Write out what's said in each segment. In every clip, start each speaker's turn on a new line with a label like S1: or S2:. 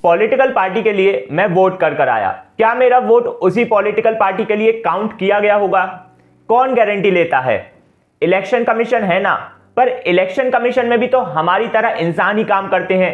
S1: Political party के लिए मैं वोट कर आया, क्या मेरा वोट उसी पॉलिटिकल पार्टी के लिए काउंट किया गया होगा? कौन गारंटी लेता है? इलेक्शन कमीशन है ना, पर इलेक्शन कमीशन में भी तो हमारी तरह इंसान ही काम करते हैं,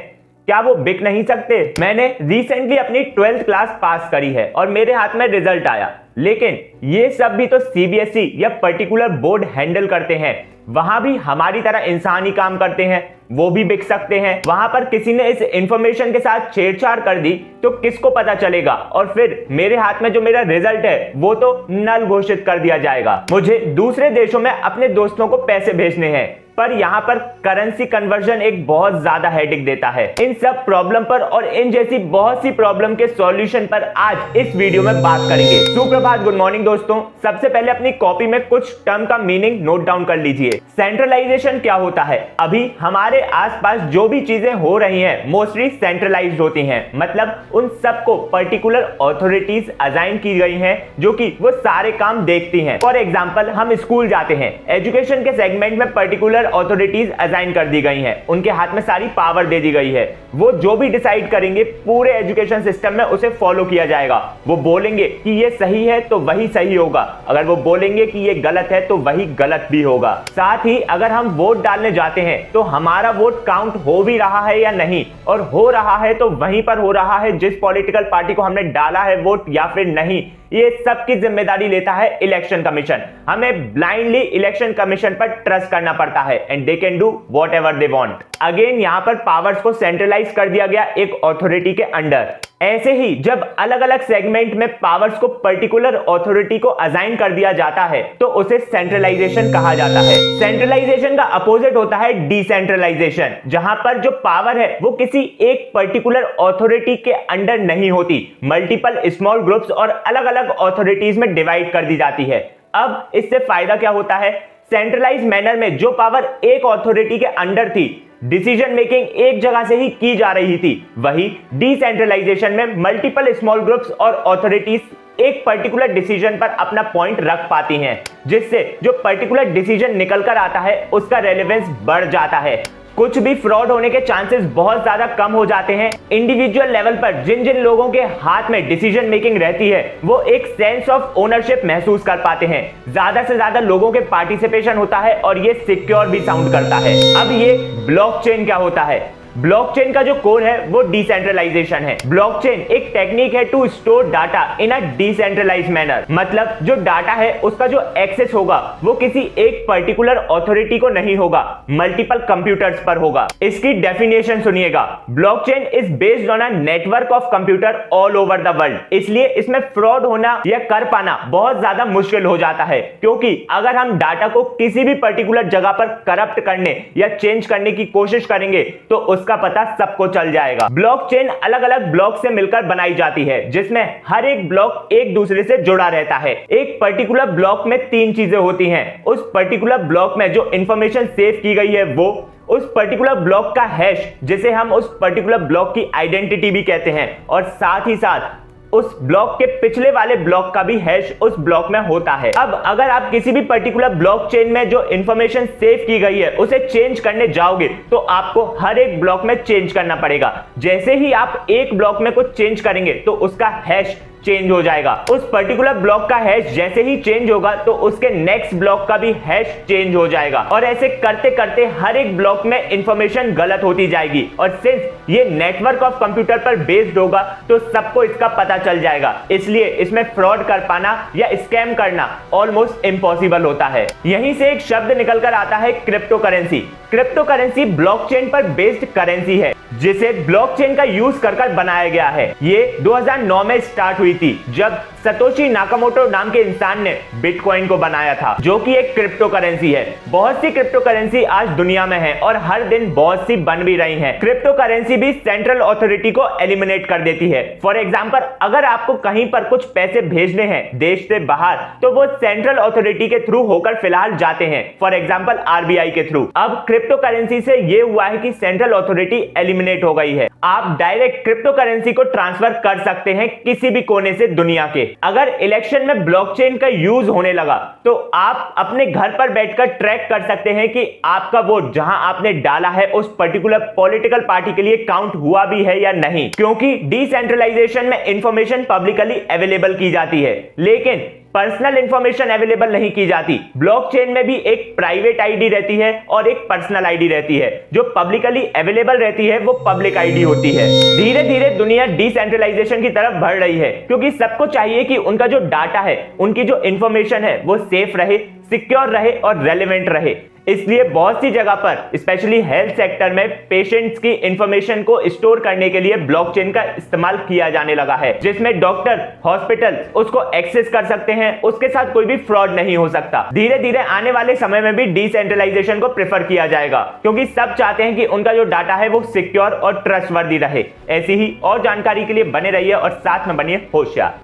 S1: क्या वो बिक नहीं सकते? मैंने रिसेंटली अपनी 12th क्लास पास करी है और मेरे हाथ में रिजल्ट आया, लेकिन ये सब भी तो सीबीएसई या पर्टिकुलर बोर्ड हैंडल करते हैं। वहां भी हमारी तरह इंसान ही काम करते हैं, वो भी बिक सकते हैं। वहां पर किसी ने इस इंफॉर्मेशन के साथ छेड़छाड़ कर दी तो किसको पता चलेगा? और फिर मेरे हाथ में जो मेरा रिजल्ट है वो तो नल घोषित कर दिया जाएगा। मुझे दूसरे देशों में अपने दोस्तों को पैसे भेजने हैं, पर यहाँ पर करेंसी कन्वर्जन एक बहुत ज्यादा हेडेक देता है। इन सब प्रॉब्लम पर और इन जैसी बहुत सी प्रॉब्लम के सॉल्यूशन पर आज इस वीडियो में बात करेंगे। सुप्रभात, गुड मॉर्निंग दोस्तों। सबसे पहले अपनी कॉपी में कुछ टर्म का मीनिंग नोट डाउन कर लीजिए। सेंट्रलाइजेशन क्या होता है? अभी हमारे आसपास जो भी चीजें हो रही हैं मोस्टली सेंट्रलाइज्ड होती हैं, मतलब उन सबको पर्टिकुलर अथॉरिटीज असाइन की गई हैं जो कि वो सारे काम देखती हैं। फॉर एग्जांपल, हम स्कूल जाते हैं, एजुकेशन के सेगमेंट में पर्टिकुलर अथॉरिटीज असाइन कर दी गई हैं, उनके हाथ में सारी पावर दे दी गई है। वो जो भी डिसाइड करेंगे पूरे एजुकेशन सिस्टम में उसे फॉलो किया जाएगा। वो बोलेंगे कि ये सही है तो वही सही होगा, अगर वो बोलेंगे कि ये गलत है तो वही गलत भी होगा। साथ ही अगर हम वोट डालने जाते हैं तो हमारा वोट काउंट हो भी रहा है या नहीं, और हो रहा है तो वहीं पर हो रहा है जिस पॉलिटिकल पार्टी को हमने डाला है वोट, या फिर नहीं, ये सब की जिम्मेदारी लेता है इलेक्शन कमीशन। हमें ब्लाइंडली इलेक्शन कमीशन पर ट्रस्ट करना पड़ता है and they can do whatever they want. Again यहाँ पर पावर्स को सेंट्रलाइज कर दिया गया एक अथॉरिटी के अंडर। ऐसे ही जब अलग अलग सेगमेंट में पावर्स को पर्टिकुलर अथॉरिटी को असाइन कर दिया जाता है तो उसे सेंट्रलाइजेशन कहा जाता है। सेंट्रलाइजेशन का अपोजिट होता है डिसेंट्रलाइजेशन, जहां पर जो पावर है वो किसी एक पर्टिकुलर अथॉरिटी के अंडर नहीं होती, मल्टीपल स्मॉल ग्रुप्स और अलग अलग अथॉरिटीज में डिवाइड कर दी जाती है। अब इससे फायदा क्या होता है? सेंट्रलाइज मैनर में जो पावर एक अथॉरिटी के अंडर थी, डिसीजन मेकिंग एक जगह से ही की जा रही थी, वही डिसेंट्रलाइजेशन में मल्टीपल स्मॉल ग्रुप्स और अथॉरिटीज एक पर्टिकुलर डिसीजन पर अपना पॉइंट रख पाती हैं, जिससे जो पर्टिकुलर डिसीजन निकल कर आता है उसका रेलेवेंस बढ़ जाता है। कुछ भी फ्रॉड होने के चांसेस बहुत ज्यादा कम हो जाते हैं। इंडिविजुअल लेवल पर जिन जिन लोगों के हाथ में डिसीजन मेकिंग रहती है वो एक सेंस ऑफ ओनरशिप महसूस कर पाते हैं, ज्यादा से ज्यादा लोगों के पार्टिसिपेशन होता है और ये सिक्योर भी साउंड करता है। अब ये ब्लॉकचेन क्या होता है? ब्लॉकचेन का जो कोर है वो डिसेंट्रलाइजेशन है। ब्लॉकचेन एक टेक्निक है to store data in a decentralised manner, मतलब जो डाटा है उसका जो एक्सेस होगा वो किसी एक पर्टिकुलर अथॉरिटी को नहीं होगा, मल्टीपल कंप्यूटर्स पर होगा। इसकी डेफिनेशन सुनिएगा। Blockchain is based on a network of computer all over the world, इसलिए इसमें फ्रॉड होना या कर पाना बहुत ज्यादा मुश्किल हो जाता है, क्योंकि अगर हम डाटा को किसी भी पर्टिकुलर जगह पर करप्ट करने या चेंज करने की कोशिश करेंगे तो उसका पता सबको चल जाएगा। ब्लॉकचेन अलग अलग ब्लॉक से मिलकर बनाई जाती है, जिसमें हर एक ब्लॉक एक दूसरे से जुड़ा रहता है। एक पर्टिकुलर ब्लॉक में 3 चीजें होती हैं। उस पर्टिकुलर ब्लॉक में जो इंफॉर्मेशन सेव की गई है वो, उस पर्टिकुलर ब्लॉक का हैश जिसे हम उस पर्टिकुलर ब्लॉक की आइडेंटिटी भी कहते हैं, और साथ ही साथ उस ब्लॉक के पिछले वाले ब्लॉक का भी हैश उस ब्लॉक में होता है। अब अगर आप किसी भी पर्टिकुलर ब्लॉकचेन में जो इंफॉर्मेशन सेव की गई है उसे चेंज करने जाओगे तो आपको हर एक ब्लॉक में चेंज करना पड़ेगा। जैसे ही आप एक ब्लॉक में कुछ चेंज करेंगे तो उसका हैश चेंज हो जाएगा। उस पर्टिकुलर ब्लॉक का हैश जैसे ही चेंज होगा तो उसके नेक्स्ट ब्लॉक का भी हैश चेंज हो जाएगा, और ऐसे करते करते हर एक ब्लॉक में इंफॉर्मेशन गलत होती जाएगी। और सिंस ये नेटवर्क ऑफ कंप्यूटर पर बेस्ड होगा तो सबको इसका पता चल जाएगा, इसलिए इसमें फ्रॉड कर पाना या स्कैम करना ऑलमोस्ट इम्पॉसिबल होता है। यहीं से एक शब्द निकल कर आता है crypto currency. Crypto currency blockchain पर बेस्ड करेंसी है जिसे ब्लॉकचेन का यूज कर बनाया गया है। ये 2009 में स्टार्ट हुई थी जब सतोशी नाकामोटो नाम के इंसान ने बिटकॉइन को बनाया था, जो कि एक क्रिप्टो करेंसी है। बहुत सी क्रिप्टो करेंसी आज दुनिया में है और हर दिन बहुत सी बन भी रही हैं। क्रिप्टो करेंसी भी सेंट्रल अथॉरिटी को एलिमिनेट कर देती है। फॉर एग्जांपल, अगर आपको कहीं पर कुछ पैसे भेजने हैं देश से बाहर तो वो सेंट्रल अथॉरिटी के थ्रू होकर फिलहाल जाते हैं, फॉर एग्जांपल आरबीआई के थ्रू। अब क्रिप्टो करेंसी से ये हुआ है कि सेंट्रल अथॉरिटी एलिमिनेट एलिमिनेट हो गई है। आप डायरेक्ट क्रिप्टो करेंसी को ट्रांसफर कर सकते हैं किसी भी कोने से दुनिया के। अगर इलेक्शन में ब्लॉकचेन का यूज होने लगा तो आप अपने घर पर बैठकर ट्रैक कर सकते हैं कि आपका वोट जहां आपने डाला है उस पर्टिकुलर पॉलिटिकल पार्टी के लिए काउंट हुआ भी है या नहीं, क्योंकि डिसेंट्रलाइजेशन में इंफॉर्मेशन पब्लिकली अवेलेबल की जाती है लेकिन पर्सनल इंफॉर्मेशन अवेलेबल नहीं की जाती। ब्लॉकचेन में भी एक प्राइवेट आईडी रहती है और एक पर्सनल आईडी रहती है। जो पब्लिकली अवेलेबल रहती है वो पब्लिक आईडी होती है। धीरे धीरे दुनिया डिसेंट्रलाइजेशन की तरफ बढ़ रही है क्योंकि सबको चाहिए कि उनका जो डाटा है, उनकी जो इंफॉर्मेशन है वो सेफ रहे, सिक्योर रहे और रेलेवेंट रहे। इसलिए बहुत सी जगह पर स्पेशली हेल्थ सेक्टर में पेशेंट्स की इंफॉर्मेशन को स्टोर करने के लिए ब्लॉकचेन का इस्तेमाल किया जाने लगा है, जिसमें डॉक्टर, हॉस्पिटल उसको एक्सेस कर सकते हैं, उसके साथ कोई भी फ्रॉड नहीं हो सकता। धीरे धीरे आने वाले समय में भी डिसेंट्रलाइजेशन को प्रेफर किया जाएगा क्योंकि सब चाहते हैं कि उनका जो डाटा है वो सिक्योर और ट्रस्टवर्दी रहे। ऐसी ही और जानकारी के लिए बने रहिए और साथ में बनिए होशियार।